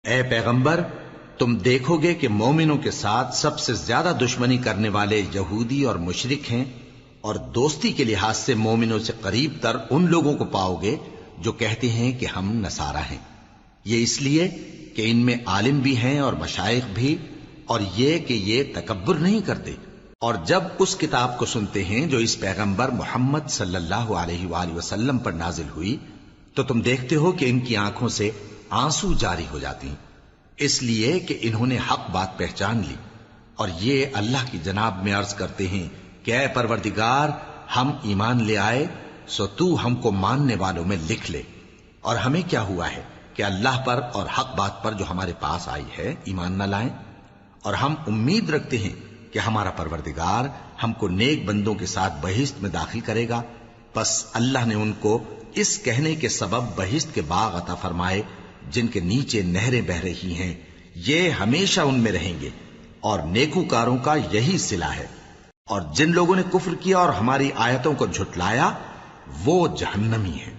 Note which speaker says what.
Speaker 1: اے پیغمبر، تم دیکھو گے کہ مومنوں کے ساتھ سب سے زیادہ دشمنی کرنے والے یہودی اور مشرک ہیں، اور دوستی کے لحاظ سے مومنوں سے قریب تر ان لوگوں کو پاؤ گے جو کہتے ہیں کہ ہم نصارہ ہیں۔ یہ اس لیے کہ ان میں عالم بھی ہیں اور مشائخ بھی، اور یہ کہ یہ تکبر نہیں کرتے۔ اور جب اس کتاب کو سنتے ہیں جو اس پیغمبر محمد صلی اللہ علیہ وآلہ وسلم پر نازل ہوئی، تو تم دیکھتے ہو کہ ان کی آنکھوں سے آنسو جاری ہو جاتی ہیں، اس لیے کہ انہوں نے حق بات پہچان لی، اور یہ اللہ کی جناب میں عرض کرتے ہیں کہ اے پروردگار، ہم ایمان لے آئے سو تو ہم کو ماننے والوں میں لکھ لے۔ اور ہمیں کیا ہوا ہے کہ اللہ پر اور حق بات پر جو ہمارے پاس آئی ہے ایمان نہ لائیں، اور ہم امید رکھتے ہیں کہ ہمارا پروردگار ہم کو نیک بندوں کے ساتھ بہشت میں داخل کرے گا۔ پس اللہ نے ان کو اس کہنے کے سبب بہشت کے باغ عطا فرمائے جن کے نیچے نہریں بہ رہی ہیں، یہ ہمیشہ ان میں رہیں گے، اور نیکوکاروں کا یہی صلہ ہے۔ اور جن لوگوں نے کفر کیا اور ہماری آیتوں کو جھٹلایا وہ جہنمی ہیں۔